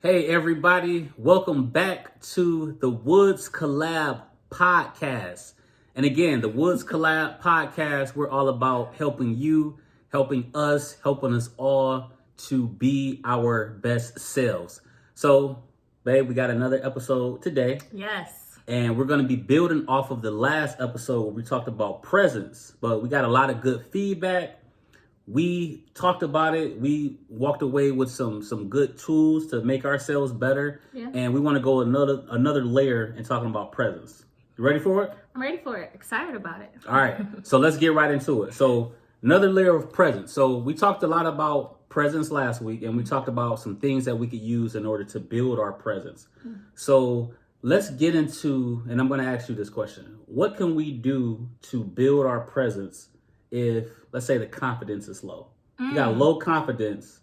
Hey everybody, welcome back to the Woods Collab Podcast. And again, the Woods Collab Podcast, we're all about helping you, helping us, helping us all to be our best selves. So, babe, we got another episode today. Yes. And we're going to be building off of the last episode where we talked about presence, but we got a lot of good feedback. We talked about it. We walked away with some good tools to make ourselves better. Yeah. And we want to go another layer in talking about presence. You ready for it? I'm ready for it. Excited about it. All right. So let's get right into it. So another layer of presence. So we talked a lot about presence last week, and we talked about some things that we could use in order to build our presence. So let's get into, and I'm going to ask you this question. What can we do to build our presence if, let's say, the confidence is low? You got low confidence,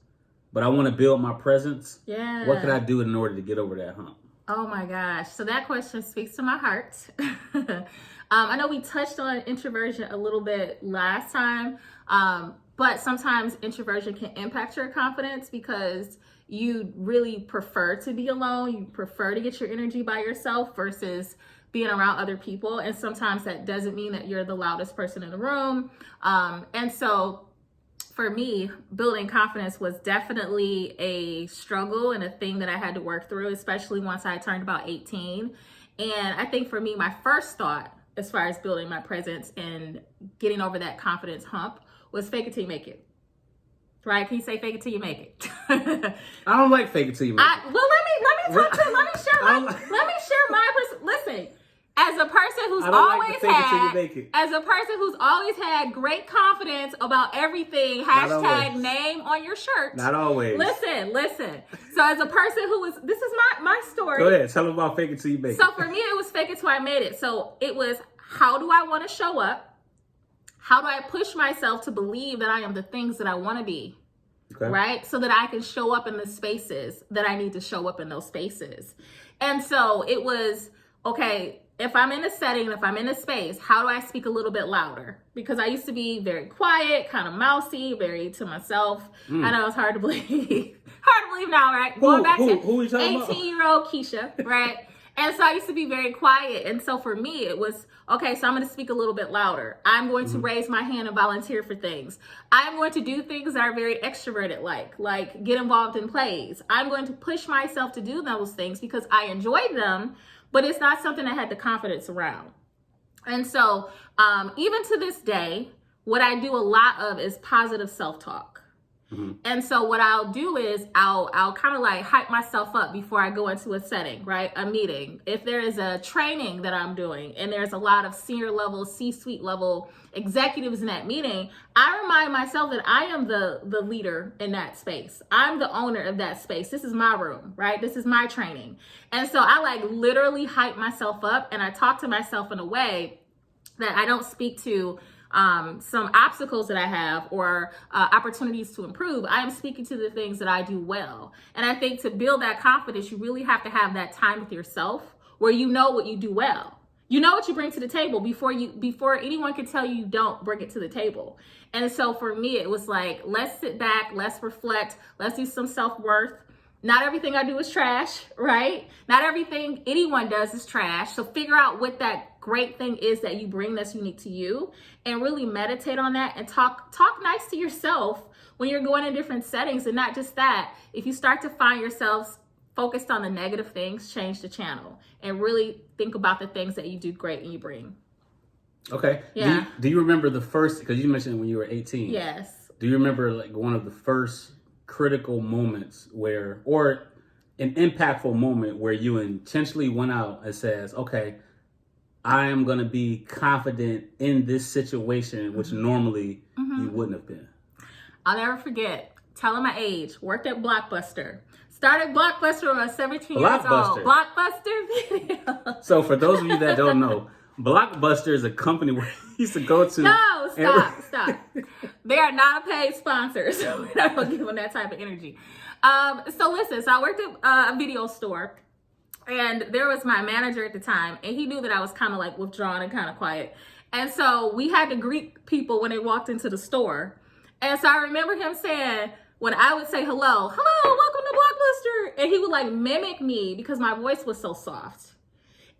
but I want to build my presence. Yeah. What could I do in order to get over that hump? Oh my gosh. So that question speaks to my heart. I know we touched on introversion a little bit last time, but sometimes introversion can impact your confidence because you really prefer to be alone. You prefer to get your energy by yourself versus being around other people. And sometimes that doesn't mean that you're the loudest person in the room. And so for me, building confidence was definitely a struggle and a thing that I had to work through, especially once I turned about 18. And I think for me, my first thought as far as building my presence and getting over that confidence hump was fake it till you make it. Right? Can you say fake it till you make it? I don't like fake it till you make it. Well, let me share my listen. As a person who's always had great confidence about everything, hashtag name on your shirt. Not always. Listen. So as a person this is my story. Go ahead, tell them about fake it till you make it. So for me, it was fake it till I made it. So it was, how do I want to show up? How do I push myself to believe that I am the things that I want to be? Okay. Right? So that I can show up in the spaces that I need to show up in those spaces. And so it was, okay, if I'm in a setting, if I'm in a space, how do I speak a little bit louder? Because I used to be very quiet, kind of mousy, very to myself. I know it's hard to believe. Hard to believe now, right? Going back to 18-year-old Keisha, right? And so I used to be very quiet. And so for me, it was, okay, so I'm going to speak a little bit louder. I'm going to raise my hand and volunteer for things. I'm going to do things that are very extroverted, like get involved in plays. I'm going to push myself to do those things because I enjoy them, but it's not something I had the confidence around. And so even to this day, what I do a lot of is positive self-talk. And so what I'll do is I'll kind of like hype myself up before I go into a setting, right? A meeting. If there is a training that I'm doing and there's a lot of senior level, C-suite level executives in that meeting, I remind myself that I am the leader in that space. I'm the owner of that space. This is my room, right? This is my training. And so I like literally hype myself up and I talk to myself in a way that I don't speak to some obstacles that I have or opportunities to improve. I am speaking to the things that I do well. And I think to build that confidence, you really have to have that time with yourself where you know what you do well. You know what you bring to the table before anyone can tell you don't bring it to the table. And so for me, it was like, let's sit back, let's reflect, let's do some self-worth. Not everything I do is trash, right? Not everything anyone does is trash. So figure out what that great thing is that you bring that's unique to you and really meditate on that and talk nice to yourself when you're going in different settings. And not just that, if you start to find yourselves focused on the negative things, change the channel and really think about the things that you do great and you bring. Okay. Yeah. Do you remember the first, because you mentioned when you were 18. Yes. Do you remember like one of the first critical moments or an impactful moment where you intentionally went out and says, okay, I am going to be confident in this situation, which normally you wouldn't have been? I'll never forget, telling my age, worked at Blockbuster. Started Blockbuster when I was 17 years old. Blockbuster Video. So for those of you that don't know, Blockbuster is a company where you used to go to. No, stop. They are not a paid sponsor, so we're not going to give them that type of energy. So listen, I worked at a video store, and there was my manager at the time, and he knew that I was kind of like withdrawn and kind of quiet. And so we had to greet people when they walked into the store. And so I remember him saying, when I would say hello, welcome to Blockbuster, and he would like mimic me because my voice was so soft.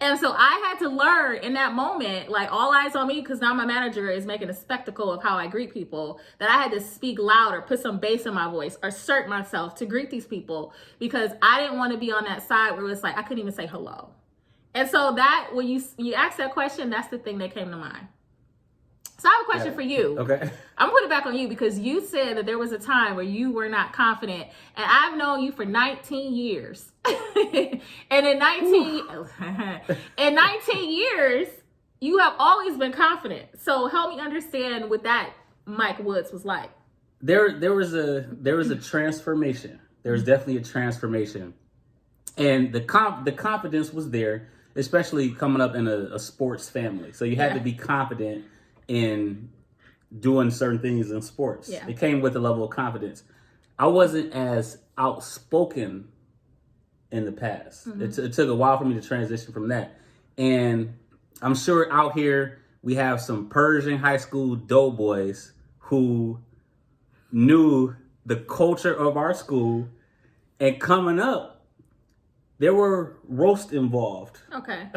And so I had to learn in that moment, like all eyes on me, because now my manager is making a spectacle of how I greet people, that I had to speak louder, put some bass in my voice, assert myself to greet these people, because I didn't want to be on that side where it's like I couldn't even say hello. And so that, when you ask that question, that's the thing that came to mind. So I have a question for you. Okay. I'm gonna put it back on you because you said that there was a time where you were not confident, and I've known you for 19 years. And in 19 years, you have always been confident. So help me understand what that Mike Woods was like. There was a transformation. There was definitely a transformation, and the confidence was there, especially coming up in a sports family. So you had to be confident in doing certain things in sports. Yeah. It came with a level of confidence. I wasn't as outspoken in the past. Mm-hmm. It took a while for me to transition from that. And I'm sure out here we have some Pershing High School doughboys who knew the culture of our school, and coming up, there were roasts involved. Okay.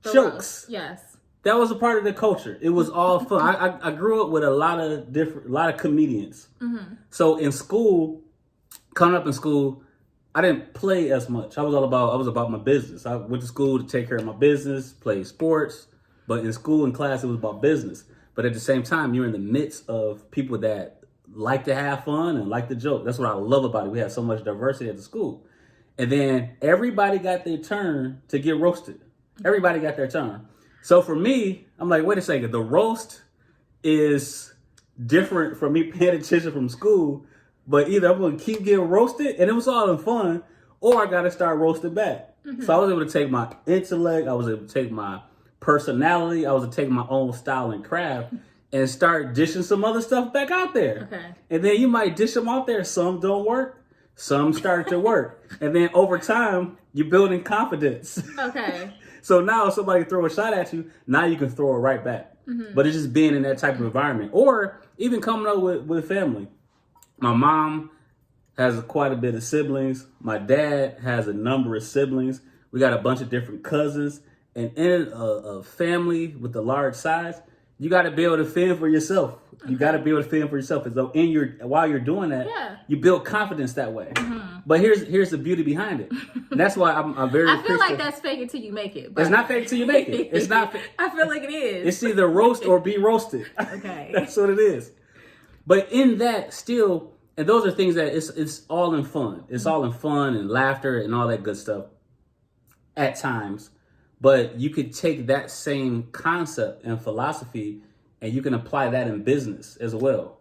Jokes. Roast. Yes. That was a part of the culture. It was all fun. I grew up with a lot of comedians. Mm-hmm. So in school, coming up in school, I didn't play as much. I was about my business. I went to school to take care of my business, play sports, but in school and class, it was about business. But at the same time, you're in the midst of people that like to have fun and like to joke. That's what I love about it. We have so much diversity at the school. And then everybody got their turn to get roasted. Everybody got their turn. So for me, I'm like, wait a second, the roast is different from me paying attention from school, but either I'm going to keep getting roasted, and it was all in fun, or I got to start roasting back. Mm-hmm. So I was able to take my intellect, I was able to take my personality, I was able to take my own style and craft, and start dishing some other stuff back out there. Okay. And then you might dish them out there. Some don't work, some start to work. And then over time, you're building confidence. Okay. So now if somebody throw a shot at you, now you can throw it right back. Mm-hmm. But it's just being in that type of environment. Or even coming up with family. My mom has quite a bit of siblings. My dad has a number of siblings. We got a bunch of different cousins. And in a family with a large size, you got to be able to fend for yourself. You got to be able to fend for yourself. And so while you're doing that, you build confidence that way. Mm-hmm. But here's the beauty behind it. And that's why I'm very. I feel like that's fake it till you make it. But it's not fake till you make it. It's not. I feel like it is. It's either roast or be roasted. Okay. That's what it is. But in that still, and those are things that it's all in fun. It's all in fun and laughter and all that good stuff at times. But you could take that same concept and philosophy and you can apply that in business as well.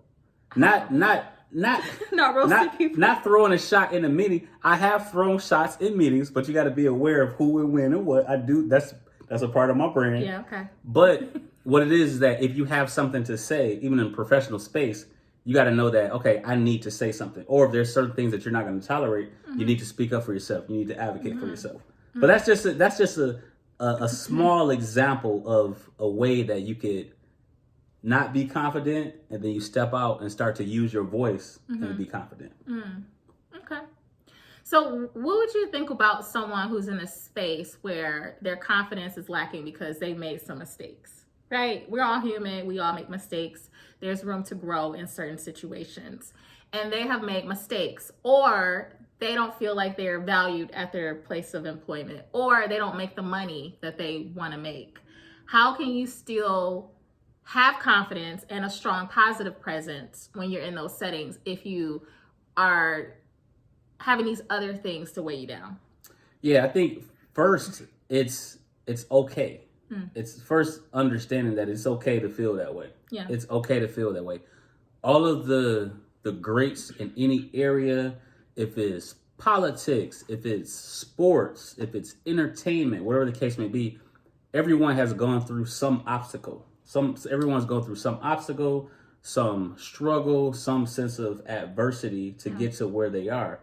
Not roasting people. Not throwing a shot in a meeting. I have thrown shots in meetings, but you got to be aware of who and when and what I do. That's a part of my brand. Yeah, okay. But what it is that if you have something to say, even in a professional space, you got to know that, okay, I need to say something. Or if there's certain things that you're not going to tolerate, you need to speak up for yourself. You need to advocate for yourself. But that's just a small example of a way that you could not be confident, and then you step out and start to use your voice and be confident. Okay. So what would you think about someone who's in a space where their confidence is lacking because they made some mistakes, right? We're all human. We all make mistakes. There's room to grow in certain situations. And they have made mistakes, or they don't feel like they're valued at their place of employment, or they don't make the money that they want to make. How can you still have confidence and a strong positive presence when you're in those settings if you are having these other things to weigh you down? Yeah, I think first it's okay. It's first understanding that it's okay to feel that way. Yeah. It's okay to feel that way. All of the greats in any area, if it's politics, if it's sports, if it's entertainment, whatever the case may be, everyone has gone through some obstacle. Everyone's going through some obstacle, some struggle, some sense of adversity to get to where they are.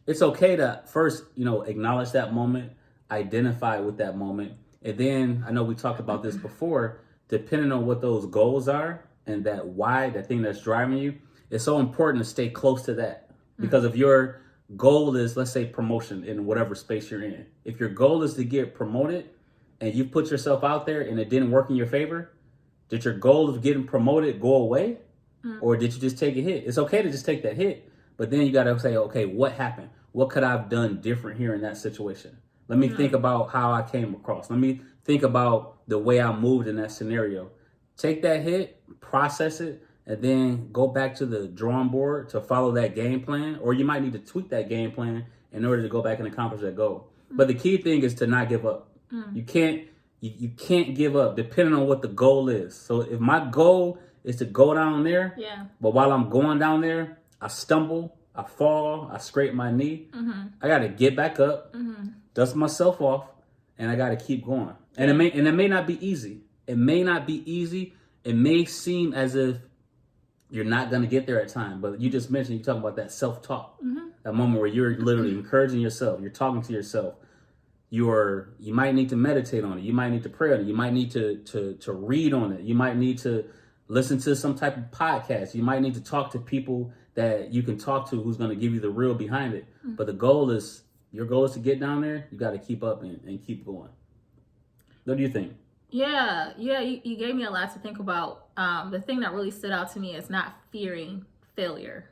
It's okay to first, acknowledge that moment, identify with that moment. And then, I know we talked about this before, depending on what those goals are and that why, that thing that's driving you, it's so important to stay close to that. Because if your goal is, let's say, promotion in whatever space you're in, if your goal is to get promoted and you put yourself out there and it didn't work in your favor, did your goal of getting promoted go away? Or did you just take a hit? It's okay to just take that hit, but then you got to say, okay, what happened? What could I have done different here in that situation? Let me think about how I came across. Let me think about the way I moved in that scenario. Take that hit, process it, and then go back to the drawing board to follow that game plan. Or you might need to tweak that game plan in order to go back and accomplish that goal. But the key thing is to not give up. You can't give up depending on what the goal is. So if my goal is to go down there, but while I'm going down there, I stumble, I fall, I scrape my knee, I got to get back up, dust myself off, and I got to keep going. And it may not be easy. It may not be easy. It may seem as if you're not going to get there at time, but you just mentioned, you talk about that self-talk, that moment where you're literally encouraging yourself, you're talking to yourself. You might need to meditate on it. You might need to pray on it. You might need to read on it. You might need to listen to some type of podcast. You might need to talk to people that you can talk to who's going to give you the real behind it. But your goal is to get down there. You got to keep up and keep going. What do you think? Yeah, you gave me a lot to think about. The thing that really stood out to me is not fearing failure,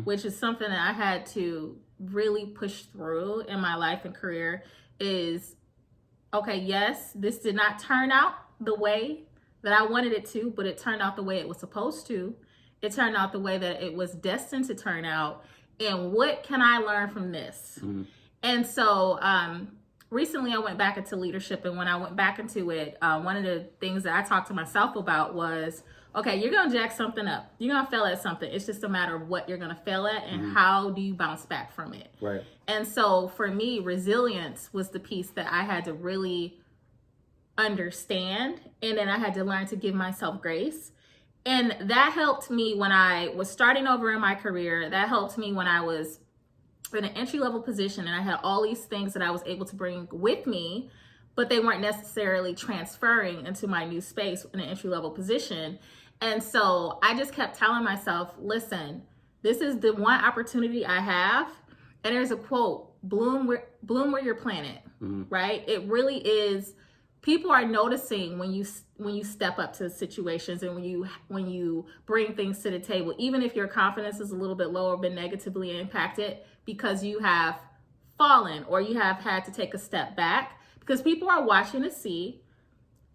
which is something that I had to really push through in my life and career. Is, okay, yes, this did not turn out the way that I wanted it to, but it turned out the way it was supposed to. It turned out the way that it was destined to turn out. And what can I learn from this? And so recently I went back into leadership. And when I went back into it, one of the things that I talked to myself about was, okay, you're going to jack something up. You're going to fail at something. It's just a matter of what you're going to fail at and how do you bounce back from it. Right. And so for me, resilience was the piece that I had to really understand. And then I had to learn to give myself grace. And that helped me when I was starting over in my career. That helped me when I was in an entry-level position and I had all these things that I was able to bring with me, but they weren't necessarily transferring into my new space in an entry-level position. And so I just kept telling myself, listen, this is the one opportunity I have. And there's a quote, bloom where you're planted, right? It really is. People are noticing when you step up to situations and when you bring things to the table, even if your confidence is a little bit lower, been negatively impacted because you have fallen or you have had to take a step back, because people are watching to see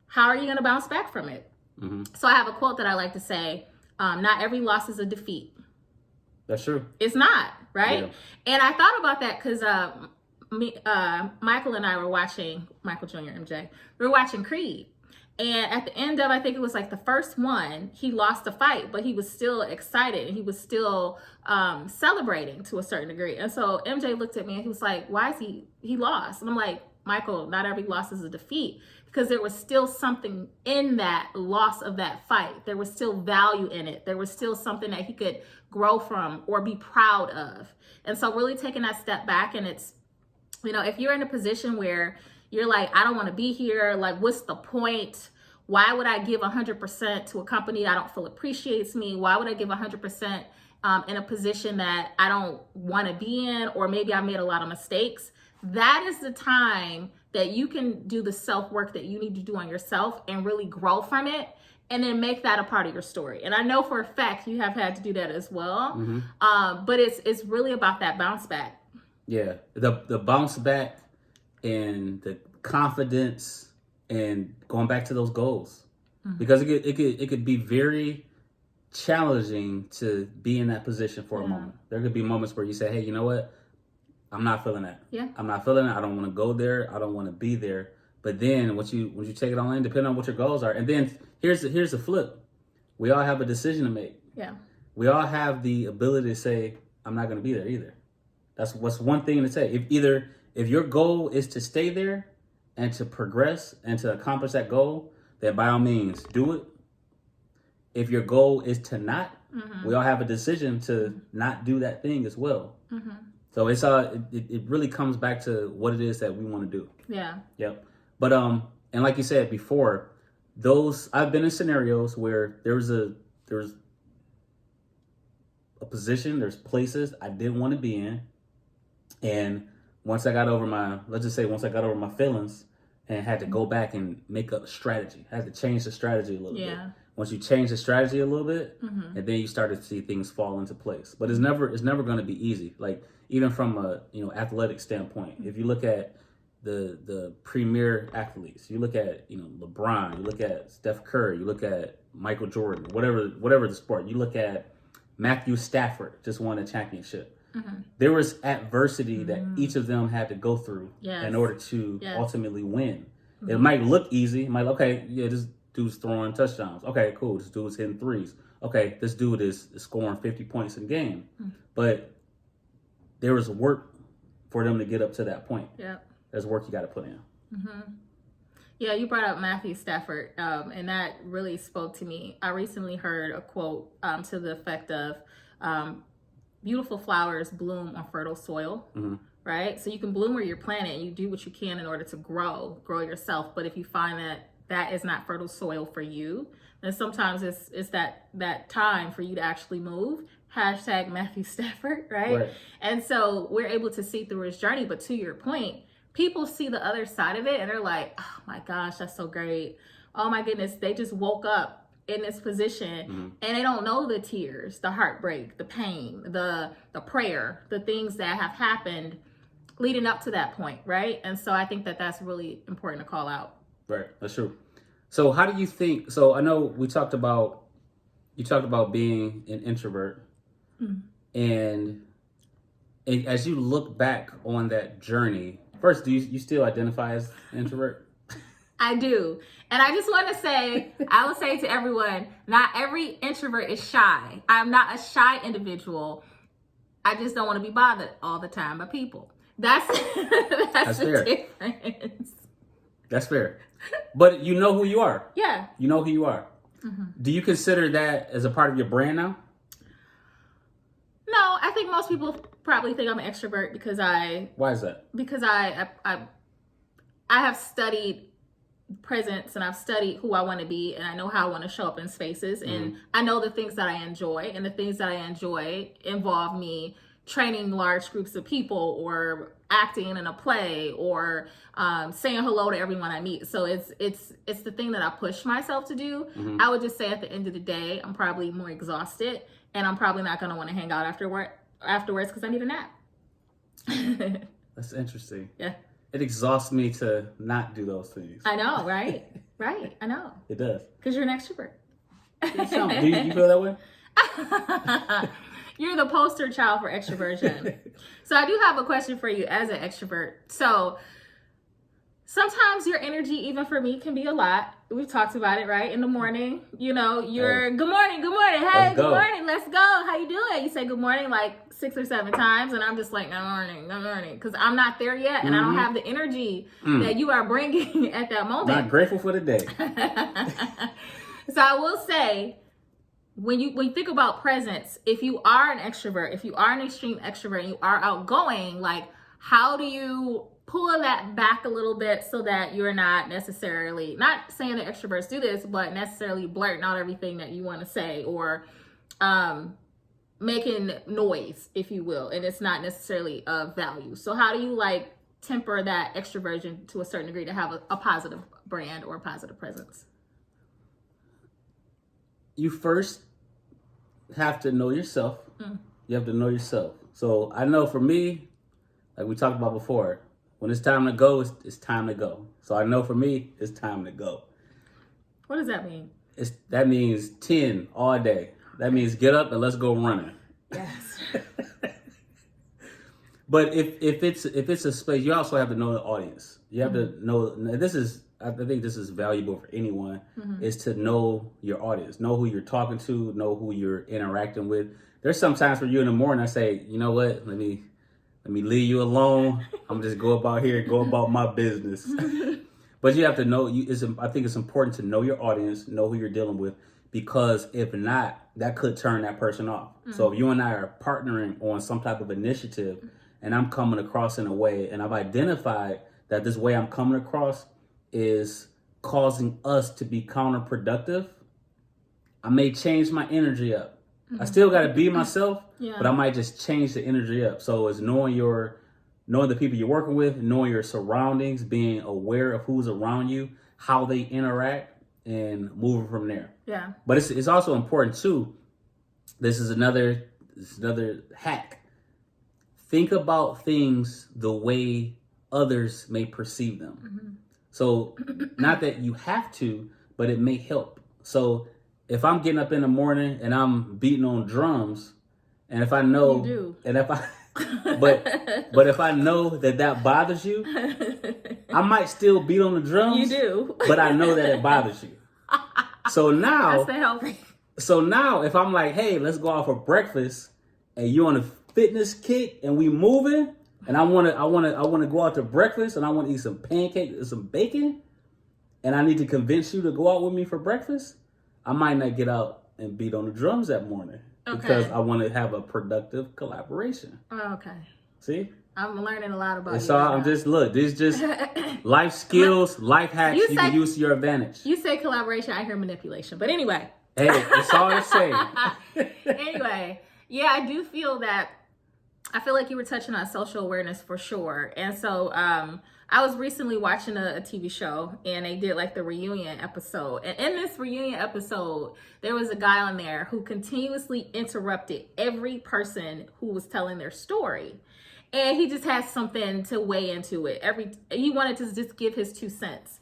how are you going to bounce back from it. So I have a quote that I like to say, not every loss is a defeat. That's true. It's not, right? Yeah. And I thought about that because Michael and I were watching, Michael Jr., MJ, we were watching Creed. And at the end of, I think it was like the first one, he lost the fight, but he was still excited. And he was still celebrating to a certain degree. And so MJ looked at me and he was like, why is he lost? And I'm like, Michael, not every loss is a defeat, because there was still something in that loss of that fight. There was still value in it. There was still something that he could grow from or be proud of. And so really taking that step back, and it's, you know, if you're in a position where you're like, I don't want to be here, like, what's the point? Why would I give 100% to a company that I don't feel appreciates me? Why would I give 100% in a position that I don't want to be in, or maybe I made a lot of mistakes? That is the time that you can do the self-work that you need to do on yourself and really grow from it, and then make that a part of your story. And I know for a fact you have had to do that as well. But it's really about that bounce back. Yeah, the bounce back and the confidence and going back to those goals, because it could be very challenging to be in that position for a moment. There could be moments where you say, hey, you know what? I'm not feeling that. Yeah. I'm not feeling it. I don't want to go there. I don't want to be there. But then once you take it all in, depending on what your goals are, and then here's the flip. We all have a decision to make. Yeah. We all have the ability to say, I'm not going to be there either. That's what's one thing to say. If your goal is to stay there and to progress and to accomplish that goal, then by all means do it. If your goal is to not, we all have a decision to not do that thing as well. So it really comes back to what it is that we want to do. Yeah. Yep. But and like you said before, I've been in scenarios where there was a position, there's places I didn't want to be in. And once I got over once I got over my feelings and had to go back and make up a strategy, I had to change the strategy a little bit. Once you change the strategy a little bit, and then you start to see things fall into place. But it's never going to be easy. Like even from a athletic standpoint, if you look at the premier athletes, you look at LeBron, you look at Steph Curry, you look at Michael Jordan, whatever the sport, you look at Matthew Stafford just won a championship. There was adversity that each of them had to go through in order to ultimately win. It might look easy. It might this dude's throwing touchdowns. Okay, cool. This dude's hitting threes. Okay, this dude is scoring 50 points a game. But there was work for them to get up to that point. Yeah. There's work you got to put in. Yeah, you brought up Matthew Stafford, and that really spoke to me. I recently heard a quote to the effect of, beautiful flowers bloom on fertile soil, right? So you can bloom where you're planted and you do what you can in order to grow yourself. But if you find that is not fertile soil for you, then sometimes it's that time for you to actually move. Hashtag Matthew Stafford, right? And so we're able to see through his journey. But to your point, people see the other side of it and they're like, oh my gosh, that's so great. Oh my goodness, they just woke up in this position and they don't know the tears, the heartbreak, the pain, the prayer, the things that have happened leading up to that point, right? And so I think that that's really important to call out. Right, that's true. So how do you think, so I know you talked about being an introvert, and as you look back on that journey, first, do you still identify as an introvert? I do. And I just want to say, I will say to everyone, not every introvert is shy. I'm not a shy individual. I just don't want to be bothered all the time by people. That's the fair. difference. That's fair. But you know who you are. Yeah. You know who you are. Do you consider that as a part of your brand now? No, I think most people probably think I'm an extrovert because Why is that? Because I have studied presence and I've studied who I want to be and I know how I want to show up in spaces and I know the things that I enjoy, and the things that I enjoy involve me training large groups of people or acting in a play or saying hello to everyone I meet. So it's the thing that I push myself to do. I would just say at the end of the day, I'm probably more exhausted and I'm probably not going to want to hang out afterwards because I need a nap. That's interesting. Yeah. It exhausts me to not do those things. I know, right? Right. I know. It does. Because you're an extrovert. Do you feel that way? You're the poster child for extroversion. So I do have a question for you as an extrovert. So sometimes your energy, even for me, can be a lot. We've talked about it, right? In the morning, you're good morning. Hey, good morning. Let's go. How you doing? You say good morning like 6 or 7 times. And I'm just like, good morning. Because I'm not there yet. And I don't have the energy that you are bringing at that moment. Not grateful for the day. So I will say, when you think about presence, if you are an extrovert, if you are an extreme extrovert and you are outgoing, like how do you pull that back a little bit so that you're not necessarily, not saying that extroverts do this, but necessarily blurting out everything that you want to say or making noise, if you will, and it's not necessarily of value. So how do you like temper that extroversion to a certain degree to have a positive brand or a positive presence? You first have to know yourself. You have to know yourself. So I know for me, like we talked about before, when it's time to go, it's time to go. So I know for me, it's time to go. What does that mean? That means 10 all day. That means get up and let's go running. Yes. But if it's a space, you also have to know the audience. You have to know, I think this is valuable for anyone, is to know your audience, know who you're talking to, know who you're interacting with. There's some times for you in the morning, I say, you know what, let me leave you alone. I'm just go about my business. But you have to know, I think it's important to know your audience, know who you're dealing with, because if not, that could turn that person off. So if you and I are partnering on some type of initiative and I'm coming across in a way, and I've identified that this way I'm coming across is causing us to be counterproductive, I may change my energy up I still got to be myself, Yeah. but I might just change the energy up. So it's knowing the people you're working with, knowing your surroundings, being aware of who's around you, how they interact, and moving from there. Yeah. But it's also important too. This is another hack. Think about things the way others may perceive them. Mm-hmm. So not that you have to, but it may help. So if I'm getting up in the morning and I'm beating on drums, and if I know, you do. and if I, but if I know that bothers you, I might still beat on the drums. You do. But I know that it bothers you. So now, that's the healthy. So now if I'm like, hey, let's go out for breakfast, and you on a fitness kick and we moving, and I wanna go out to breakfast and I want to eat some pancakes and some bacon, and I need to convince you to go out with me for breakfast, I might not get out and beat on the drums that morning because I want to have a productive collaboration. Oh, okay. See? I'm learning a lot about and you. So right I'm now. just this just life skills, life hacks you can use to your advantage. You say collaboration, I hear manipulation. But anyway. Hey, it's all the same. Anyway, yeah, I do feel that. I feel like you were touching on social awareness for sure. And so I was recently watching a TV show, and they did like the reunion episode. And in this reunion episode, there was a guy on there who continuously interrupted every person who was telling their story. And he just had something to weigh into it. He wanted to just give his 2 cents.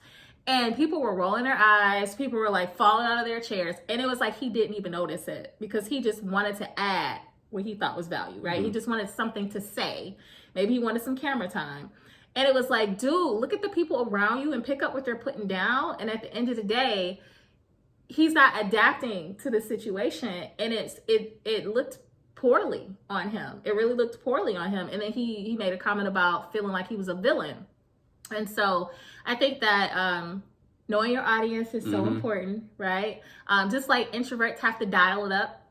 And people were rolling their eyes. People were like falling out of their chairs. And it was like he didn't even notice it because he just wanted to add what he thought was value, right? Mm-hmm. He just wanted something to say. Maybe he wanted some camera time. And it was like, dude, look at the people around you and pick up what they're putting down. And at the end of the day, he's not adapting to the situation. And it looked poorly on him. It really looked poorly on him. And then he made a comment about feeling like he was a villain. And so I think that knowing your audience is so important, right? Just like introverts have to dial it up,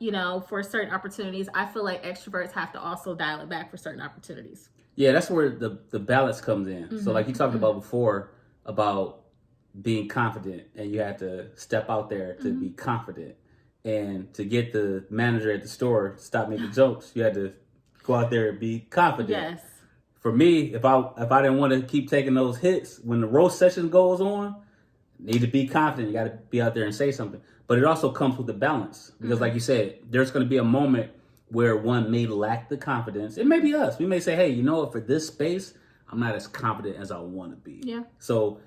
for certain opportunities, I feel like extroverts have to also dial it back for certain opportunities. Yeah, that's where the balance comes in. So like you talked about before, about being confident, and you had to step out there to be confident. And to get the manager at the store to stop making jokes, you had to go out there and be confident. Yes. For me, if I didn't want to keep taking those hits when the roast session goes on, need to be confident. You got to be out there and say something. But it also comes with the balance. Because like you said, there's going to be a moment where one may lack the confidence. It may be us. We may say, hey, you know what? For this space, I'm not as confident as I want to be. Yeah. So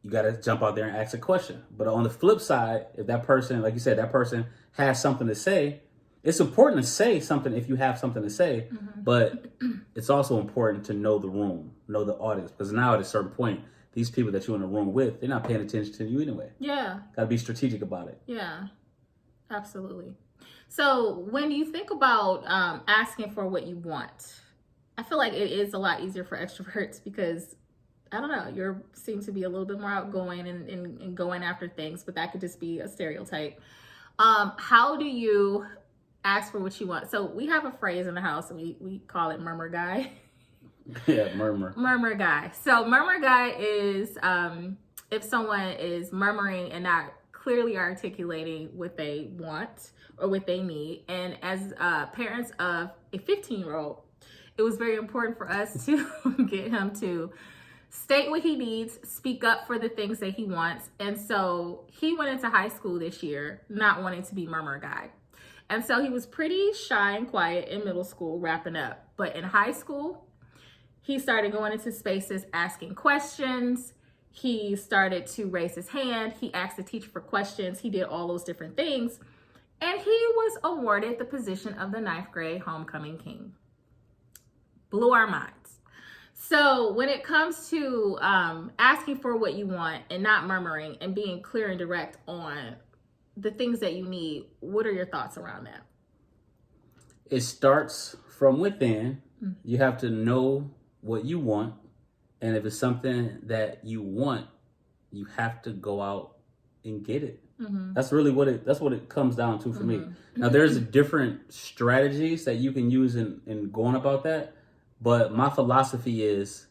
you got to jump out there and ask a question. But on the flip side, if that person, like you said, that person has something to say, it's important to say something if you have something to say, but it's also important to know the room, know the audience. Because now at a certain point, these people that you're in the room with, they're not paying attention to you anyway. Yeah. Got to be strategic about it. Yeah, absolutely. So when you think about asking for what you want, I feel like it is a lot easier for extroverts because, I don't know, you seem to be a little bit more outgoing and going after things, but that could just be a stereotype. How do you ask for what you want? So we have a phrase in the house, and we call it murmur guy. Yeah, murmur. Murmur guy. So murmur guy is if someone is murmuring and not clearly articulating what they want or what they need. And as parents of a 15-year-old, it was very important for us to get him to state what he needs, speak up for the things that he wants. And so he went into high school this year not wanting to be murmur guy. And so he was pretty shy and quiet in middle school, wrapping up. But in high school, he started going into spaces asking questions. He started to raise his hand. He asked the teacher for questions. He did all those different things. And he was awarded the position of the 9th grade homecoming king. Blew our minds. So when it comes to asking for what you want and not murmuring and being clear and direct on the things that you need, what are your thoughts around that? It starts from within. You have to know what you want, and if it's something that you want, you have to go out and get it. That's really what it comes down to for me. Now there's different strategies that you can use in going about that, but my philosophy is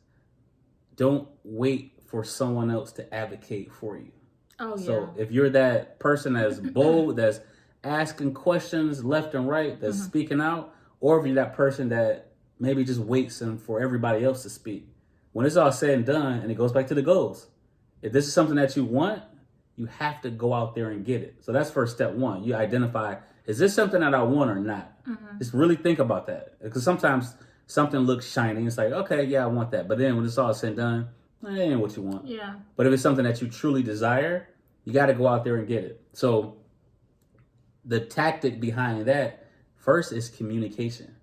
don't wait for someone else to advocate for you. Oh, yeah. So if you're that person that's bold, that's asking questions left and right, that's speaking out, or if you're that person that maybe just waits and for everybody else to speak. When it's all said and done, and it goes back to the goals, if this is something that you want, you have to go out there and get it. So that's first step one. You identify, is this something that I want or not? Just really think about that. Because sometimes something looks shiny. It's like, okay, yeah, I want that. But then when it's all said and done, it ain't what you want. Yeah. But if it's something that you truly desire, you got to go out there and get it. So the tactic behind that first is communication.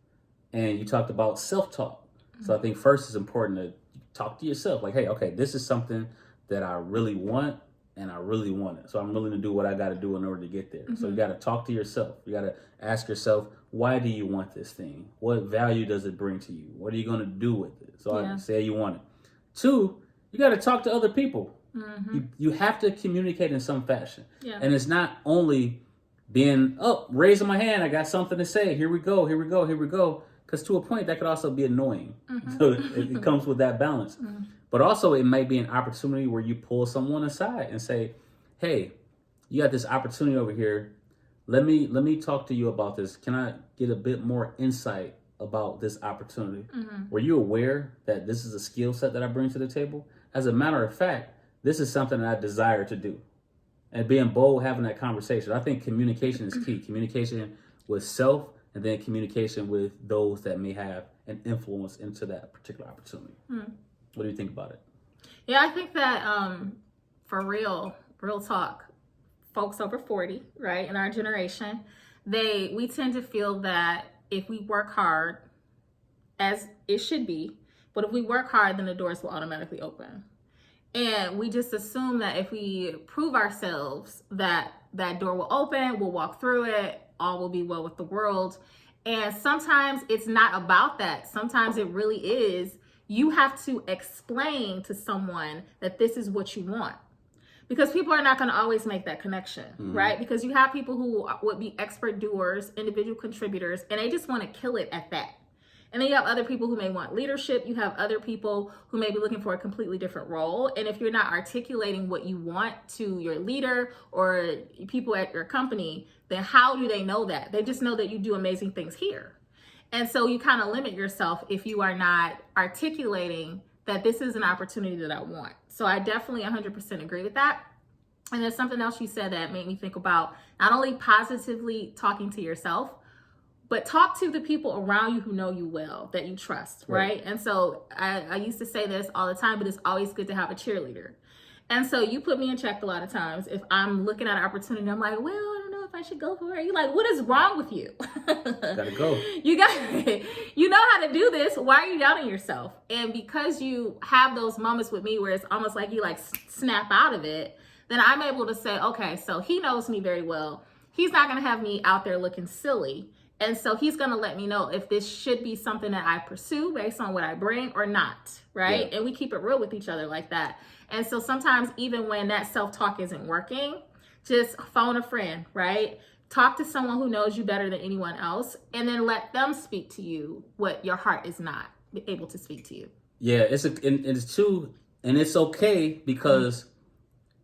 And you talked about self-talk. So I think first is important to talk to yourself. Like, hey, okay, this is something that I really want and I really want it. So I'm willing to do what I got to do in order to get there. So you got to talk to yourself. You got to ask yourself, why do you want this thing? What value does it bring to you? What are you going to do with it? So I say you want it. 2, you got to talk to other people. You have to communicate in some fashion. Yeah. And it's not only being, raising my hand, I got something to say. Here we go, here we go, here we go. Because to a point, that could also be annoying. So it comes with that balance. But also, it might be an opportunity where you pull someone aside and say, hey, you got this opportunity over here. Let me talk to you about this. Can I get a bit more insight about this opportunity? Were you aware that this is a skill set that I bring to the table? As a matter of fact, this is something that I desire to do. And being bold, having that conversation. I think communication is key. Communication with self, and then communication with those that may have an influence into that particular opportunity. What do you think about it? Yeah, I think that for real talk, folks over 40, right, in our generation, we tend to feel that if we work hard, as it should be, but if we work hard, then the doors will automatically open. And we just assume that if we prove ourselves, that door will open, we'll walk through it, all will be well with the world. And sometimes it's not about that. Sometimes it really is. You have to explain to someone that this is what you want. Because people are not going to always make that connection, right? Because you have people who would be expert doers, individual contributors, and they just want to kill it at that. And then you have other people who may want leadership. You have other people who may be looking for a completely different role. And if you're not articulating what you want to your leader or people at your company, then how do they know that? They just know that you do amazing things here. And so you kind of limit yourself if you are not articulating that this is an opportunity that I want. So I definitely 100% agree with that. And there's something else you said that made me think about not only positively talking to yourself, but talk to the people around you who know you well, that you trust, right? And so I used to say this all the time, but it's always good to have a cheerleader. And so you put me in check a lot of times. If I'm looking at an opportunity, I'm like, well, I don't know if I should go for it. You're like, what is wrong with you? Gotta go. You know how to do this. Why are you doubting yourself? And because you have those moments with me where it's almost like you like snap out of it, then I'm able to say, okay, so he knows me very well. He's not going to have me out there looking silly. And so he's going to let me know if this should be something that I pursue based on what I bring or not, right? And we keep it real with each other like that. And so sometimes even when that self-talk isn't working, just phone a friend, right? Talk to someone who knows you better than anyone else, and then let them speak to you what your heart is not able to speak to you. Yeah, it's true, and it's okay because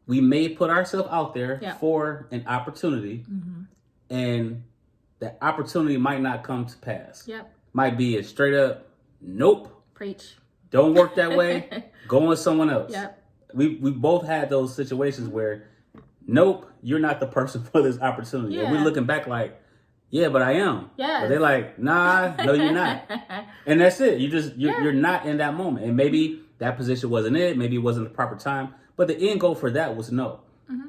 we may put ourselves out there for an opportunity, and that opportunity might not come to pass. Might be a straight up, nope. Preach. Don't work that way. Go with someone else. We both had those situations where, nope, you're not the person for this opportunity. And we're looking back like, yeah, but I am. But they're like, nah, no, you're not. And that's it. You're not in that moment. And maybe that position wasn't it. Maybe it wasn't the proper time. But the end goal for that was no.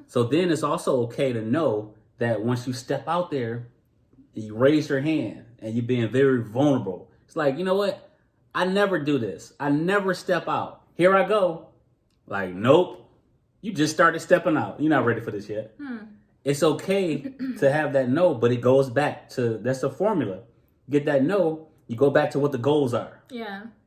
So then it's also okay to know that once you step out there, you raise your hand and you're being very vulnerable. It's like, you know what? I never do this. I never step out. Here I go. Like, nope. You just started stepping out. You're not ready for this yet. It's okay to have that no, but it goes back to, that's a formula. Get that no, you go back to what the goals are.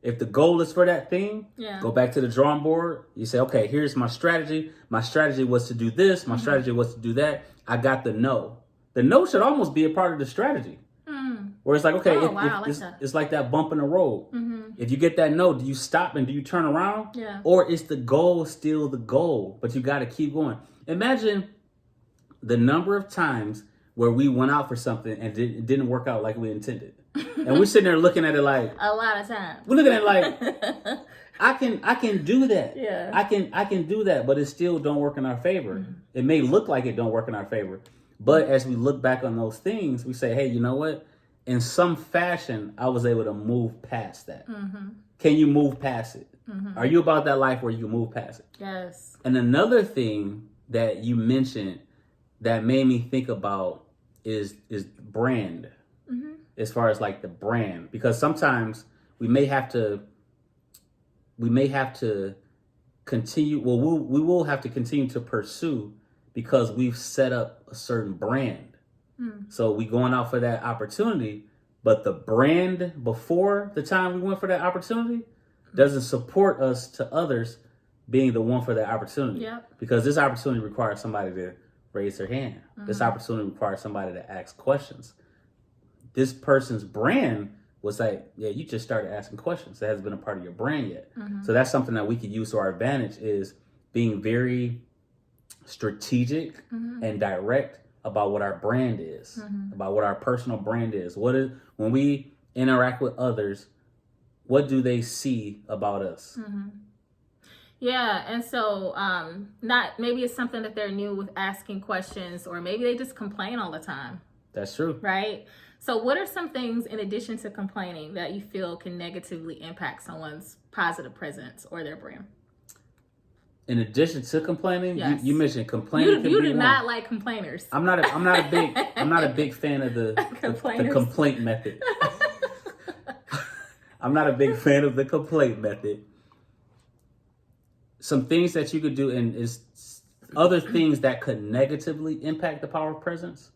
If the goal is for that thing, go back to the drawing board. You say, okay, here's my strategy. My strategy was to do this. My strategy was to do that. I got the no. The no should almost be a part of the strategy. Where it's like, okay, it's like that bump in the road. If you get that no, do you stop and do you turn around? Or is the goal still the goal, but you got to keep going? Imagine the number of times where we went out for something and it didn't work out like we intended. And we're sitting there looking at it like a lot of times. We're looking at it like I can do that. Yeah. I can do that, but it still don't work in our favor. It may look like it don't work in our favor. But as we look back on those things, we say, hey, you know what? In some fashion, I was able to move past that. Can you move past it? Are you about that life where you can move past it? Yes. And another thing that you mentioned that made me think about is brand. As far as like the brand, because sometimes we may have to continue. Well, we will have to continue to pursue because we've set up a certain brand. So we going out for that opportunity, but the brand before the time we went for that opportunity doesn't support us to others being the one for that opportunity. Because this opportunity requires somebody to raise their hand. This opportunity requires somebody to ask questions. This person's brand was like, yeah, you just started asking questions. That hasn't been a part of your brand yet. So that's something that we could use to our advantage, is being very strategic and direct about what our brand is, about what our personal brand is. When we interact with others, what do they see about us? Yeah, and so maybe it's something that they're new with asking questions, or maybe they just complain all the time. That's true. Right? So what are some things in addition to complaining that you feel can negatively impact someone's positive presence or their brand? In addition to complaining, yes. you mentioned complaining. You do not like complainers. I'm not a big fan of the complaint method. I'm not a big fan of the complaint method. Some things that you could do, and is other things that could negatively impact the power of presence.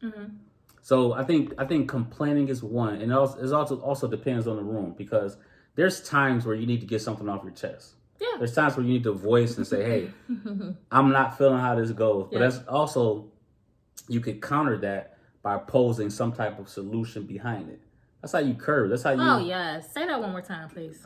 So I think complaining is one, and it also depends on the room, because there's times where you need to get something off your chest. Yeah. There's times where you need to voice and say, hey, I'm not feeling how this goes. But that's also, you could counter that by posing some type of solution behind it. That's how you curve. That's how you. Oh yeah, say that one more time, please.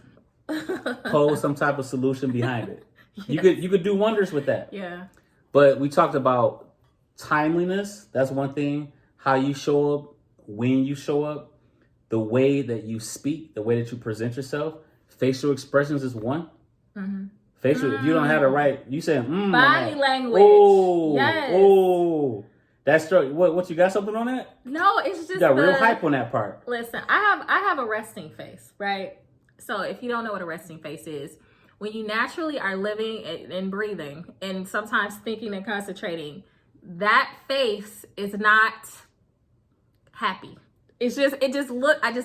Pose some type of solution behind it. Yes. You could do wonders with that. Yeah. But we talked about timeliness. That's one thing. How you show up, when you show up, the way that you speak, the way that you present yourself. Facial expressions is one. Facial. If you don't have the right, you say body language. Oh, yes. Oh, that's true. What you got something on that? No, it's just you got real hype on that part. Listen, I have a resting face, right? So if you don't know what a resting face is, when you naturally are living and breathing and sometimes thinking and concentrating, that face is not happy. I just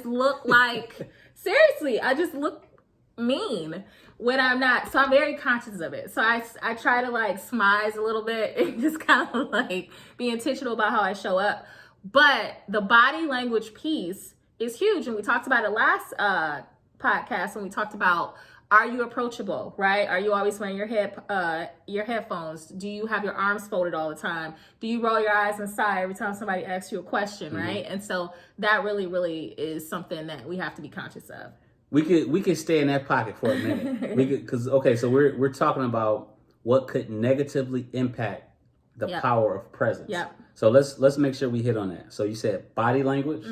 look like, seriously, I just look mean when I'm not. So I'm very conscious of it. So I try to like smize a little bit and just kind of like be intentional about how I show up. But the body language piece is huge. And we talked about it last podcast when we talked about, are you approachable, right? Are you always wearing your headphones? Do you have your arms folded all the time? Do you roll your eyes and sigh every time somebody asks you a question, right? And so that really, really is something that we have to be conscious of. We could stay in that pocket for a minute. So we're talking about what could negatively impact the power of presence. Yep. So let's make sure we hit on that. So you said body language.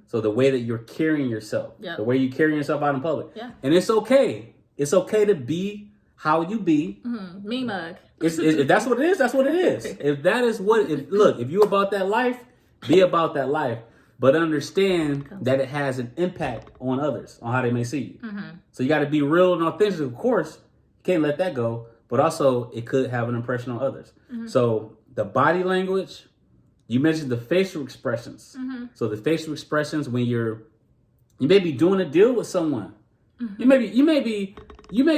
So the way that you're carrying yourself, the way you carry yourself out in public. Yeah. And it's okay. It's okay to be how you be. Me mug. If that's what it is, that's what it is. If that is if you about that life, be about that life. But understand that it has an impact on others, on how they may see you. So you got to be real and authentic, of course. You can't let that go. But also, it could have an impression on others. So the body language, you mentioned the facial expressions. So the facial expressions when you may be doing a deal with someone. You may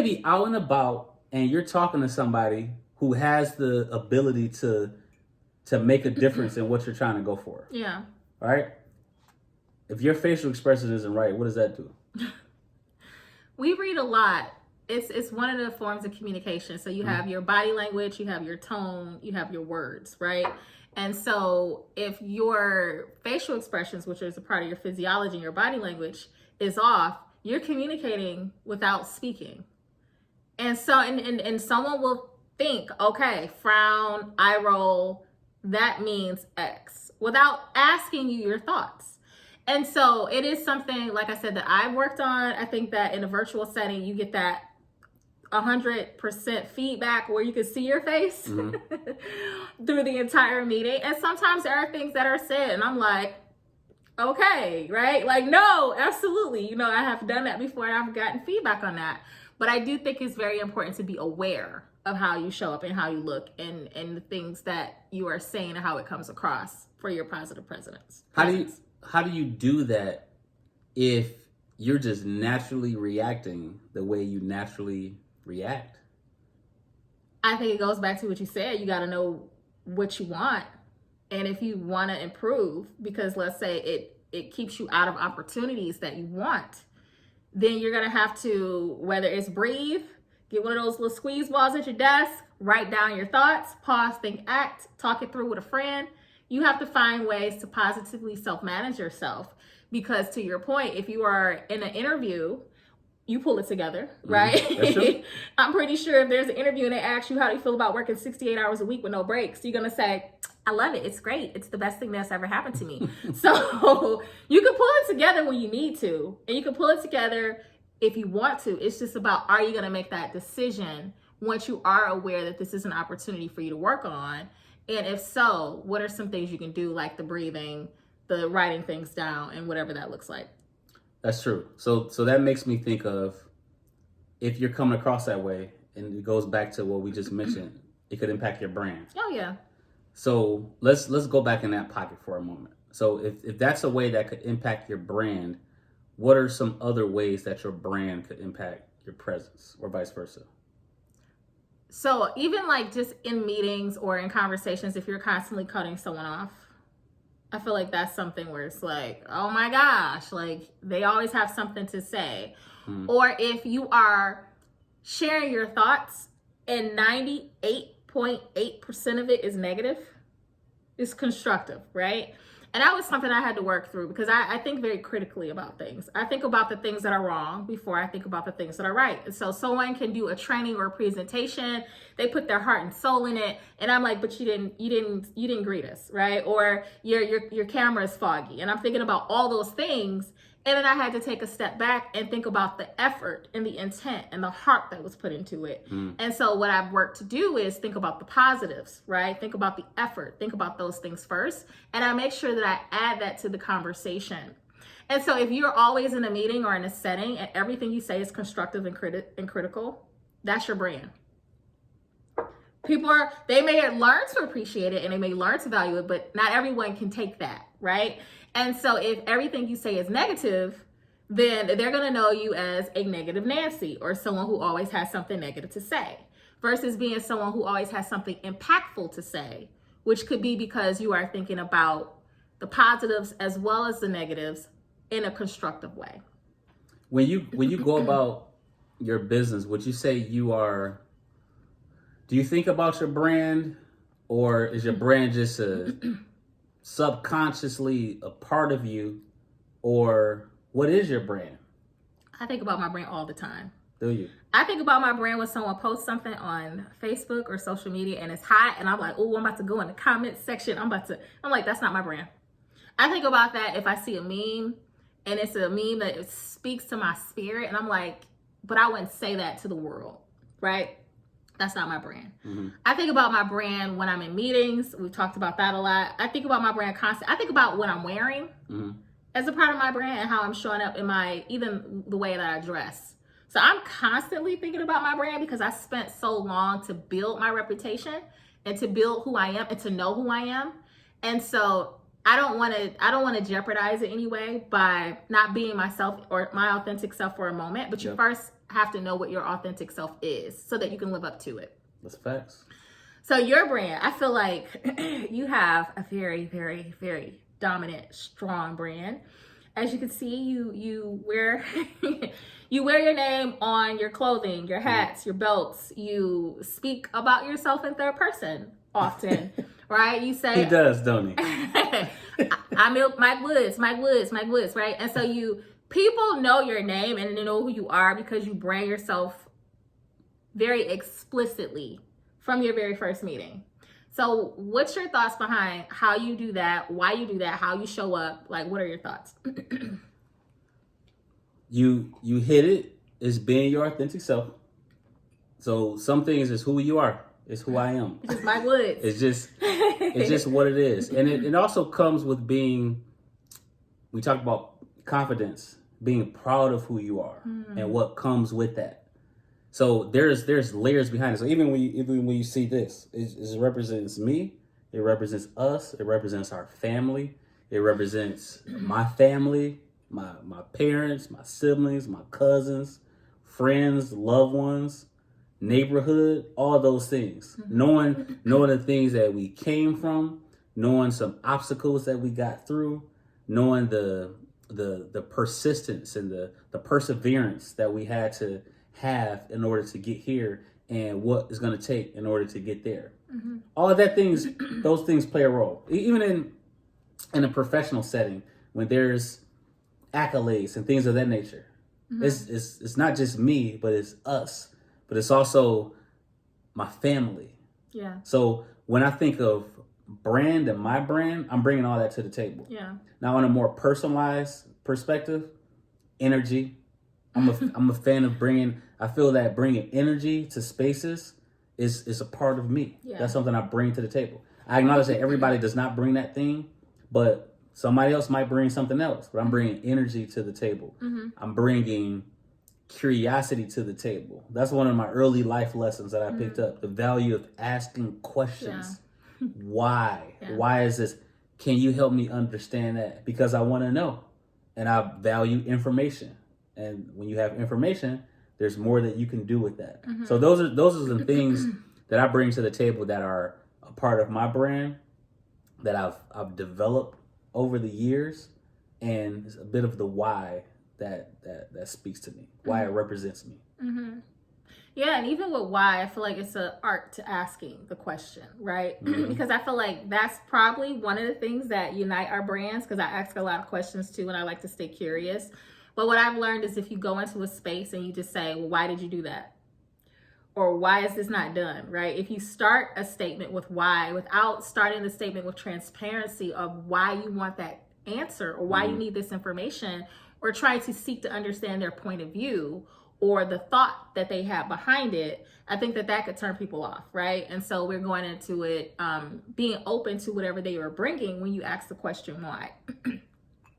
be out and about and you're talking to somebody who has the ability to make a difference in what you're trying to go for. Yeah. All right? If your facial expression isn't right, what does that do? We read a lot. It's one of the forms of communication. So you have your body language, you have your tone, you have your words, right? And so if your facial expressions, which is a part of your physiology and your body language, is off, you're communicating without speaking. And so, and someone will think, okay, frown, eye roll, that means X. without asking you your thoughts. And so it is something, like I said, that I've worked on. I think that in a virtual setting, you get that 100% feedback where you can see your face through the entire meeting. And sometimes there are things that are said and I'm like, okay, right? Like, no, absolutely. I have done that before and I've gotten feedback on that. But I do think it's very important to be aware of how you show up and how you look and the things that you are saying and how it comes across for your positive presence. How do you do that if you're just naturally reacting the way you naturally react? I think it goes back to what you said. You got to know what you want. And if you want to improve, because let's say it keeps you out of opportunities that you want, then you're going to have to, whether it's breathe, get one of those little squeeze balls at your desk, write down your thoughts, pause, think, act, talk it through with a friend. You have to find ways to positively self-manage yourself. Because to your point, if you are in an interview, you pull it together, right? That's true. I'm pretty sure if there's an interview and they ask you how do you feel about working 68 hours a week with no breaks, you're going to say, I love it. It's great. It's the best thing that's ever happened to me. So you can pull it together when you need to, and you can pull it together if you want to. It's just about, are you going to make that decision once you are aware that this is an opportunity for you to work on? And if so, what are some things you can do, like the breathing, the writing things down, and whatever that looks like? That's true. So that makes me think of, if you're coming across that way, and it goes back to what we just mentioned, it could impact your brand. Oh, yeah. So let's go back in that pocket for a moment. So if that's a way that could impact your brand, what are some other ways that your brand could impact your presence, or vice versa? So even like just in meetings or in conversations, if you're constantly cutting someone off, I feel like that's something where it's like, oh my gosh, like they always have something to say. Or if you are sharing your thoughts and 98.8% of it is negative, it's constructive, right? And that was something I had to work through because I think very critically about things. I think about the things that are wrong before I think about the things that are right. And so someone can do a training or a presentation, they put their heart and soul in it, and I'm like, but you didn't greet us, right? Or your camera is foggy. And I'm thinking about all those things. And then I had to take a step back and think about the effort and the intent and the heart that was put into it. And so what I've worked to do is think about the positives, right? Think about the effort, think about those things first. And I make sure that I add that to the conversation. And so if you're always in a meeting or in a setting and everything you say is constructive and critical, that's your brand. People they may learn to appreciate it and they may learn to value it, but not everyone can take that, right? And so if everything you say is negative, then they're going to know you as a negative Nancy or someone who always has something negative to say, versus being someone who always has something impactful to say, which could be because you are thinking about the positives as well as the negatives in a constructive way. When you go about your business, would you say do you think about your brand, or is your brand just subconsciously a part of you, or what is your brand? I think about my brand all the time. Do you? I think about my brand when someone posts something on Facebook or social media and it's hot and I'm like, oh, I'm about to go in the comment section. I'm like, that's not my brand. I think about that if I see a meme and it's a meme that it speaks to my spirit and I'm like, but I wouldn't say that to the world, right? That's not my brand. I think about my brand when I'm in meetings. We've talked about that a lot. I think about my brand constantly. I think about what I'm wearing as a part of my brand and how I'm showing up in even the way that I dress. So I'm constantly thinking about my brand because I spent so long to build my reputation and to build who I am and to know who I am. And so I don't want to jeopardize it anyway by not being myself or my authentic self for a moment. But you first have to know what your authentic self is so that you can live up to it. That's facts. So your brand, I feel like you have a very, very, very dominant, strong brand. As you can see, you wear you wear your name on your clothing, your hats, your belts. You speak about yourself in third person often, right? You say he does, don't he? I milk Mike Woods, right? And so people know your name and they know who you are because you brand yourself very explicitly from your very first meeting. So what's your thoughts behind how you do that, why you do that, how you show up? Like, what are your thoughts? You hit it. It's being your authentic self. So some things is who you are. It's who I am. It's just Mike Woods. It's just what it is. And it also comes with being, we talked about confidence, being proud of who you are and what comes with that. So there's layers behind it. So even when you see this, it represents me, it represents us, it represents our family, it represents my family, my parents, my siblings, my cousins, friends, loved ones, neighborhood, all those things. Knowing the things that we came from, knowing some obstacles that we got through, knowing the persistence and the perseverance that we had to have in order to get here and what it's going to take in order to get there. All of those things play a role. Even in a professional setting, when there's accolades and things of that nature, it's not just me, but it's us, but it's also my family. Yeah. So when I think of brand and my brand, I'm bringing all that to the table. Yeah. Now, on a more personalized perspective, energy. I'm a fan of I feel that bringing energy to spaces is a part of me. Yeah. That's something I bring to the table. I acknowledge that everybody does not bring that thing, but somebody else might bring something else. But I'm bringing energy to the table. I'm bringing curiosity to the table. That's one of my early life lessons that I picked up. The value of asking questions. Yeah. Why? Yeah. Why is this? Can you help me understand that? Because I want to know. And I value information. And when you have information, there's more that you can do with that. So those are the things that I bring to the table that are a part of my brand that I've developed over the years, and it's a bit of the why that speaks to me, why it represents me. Yeah, and even with why, I feel like it's an art to asking the question, right? Because I feel like that's probably one of the things that unite our brands, because I ask a lot of questions too, and I like to stay curious. But what I've learned is if you go into a space and you just say, well, why did you do that? Or why is this not done, right? If you start a statement with why, without starting the statement with transparency of why you want that answer or why you need this information, or try to seek to understand their point of view or the thought that they have behind it, I think that could turn people off, right? And so we're going into it being open to whatever they are bringing when you ask the question why.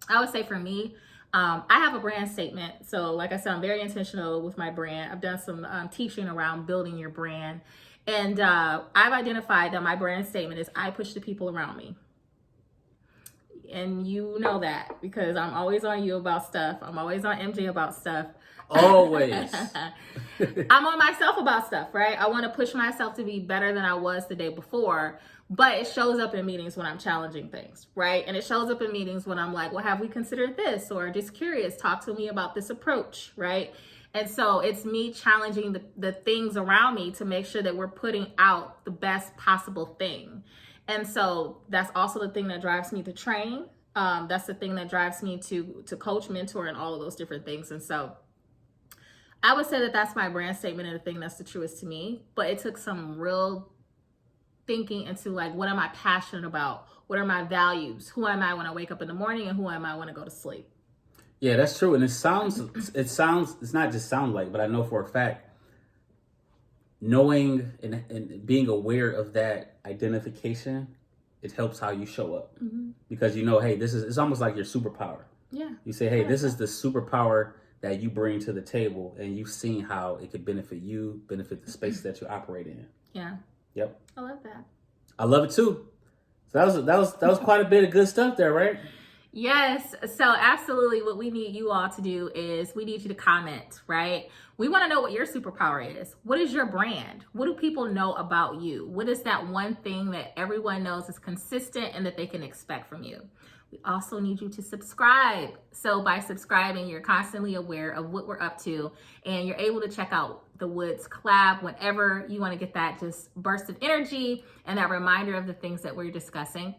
I would say for me, I have a brand statement. So like I said, I'm very intentional with my brand. I've done some teaching around building your brand. And I've identified that my brand statement is I push the people around me. And you know that because I'm always on you about stuff. I'm always on MJ about stuff. Always. I'm on myself about stuff, right? I want to push myself to be better than I was the day before. But it shows up in meetings when I'm challenging things, right? And it shows up in meetings when I'm like, well, have we considered this? Or just curious, talk to me about this approach, right? And so it's me challenging the things around me to make sure that we're putting out the best possible thing. And so that's also the thing that drives me to train. That's the thing that drives me to coach, mentor, and all of those different things. And so I would say that that's my brand statement and the thing that's the truest to me. But it took some real thinking into like, what am I passionate about? What are my values? Who am I when I wake up in the morning, and who am I when I go to sleep? Yeah, that's true. And it's not just sound like, but I know for a fact, knowing and being aware of that identification, it helps how you show up. Because you know, hey, it's almost like your superpower. Yeah. You say, hey, this is the superpower that you bring to the table, and you've seen how it could benefit you, benefit the space that you operate in. Yeah. Yep. I love that. I love it too. So that was quite a bit of good stuff there, right? Yes. So absolutely what we need you all to do is we need you to comment, right? We want to know what your superpower is. What is your brand? What do people know about you? What is that one thing that everyone knows is consistent and that they can expect from you? We also need you to subscribe. So by subscribing, you're constantly aware of what we're up to, and you're able to check out the Woods collab whenever you want to get that just burst of energy and that reminder of the things that we're discussing.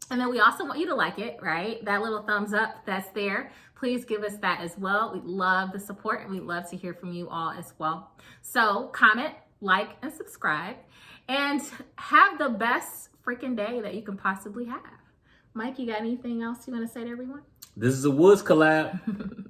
And then we also want you to like it, right? That little thumbs up that's there. Please give us that as well. We love the support, and we'd love to hear from you all as well. So comment, like, and subscribe. And have the best freaking day that you can possibly have. Mike, you got anything else you want to say to everyone? This is a Woods collab.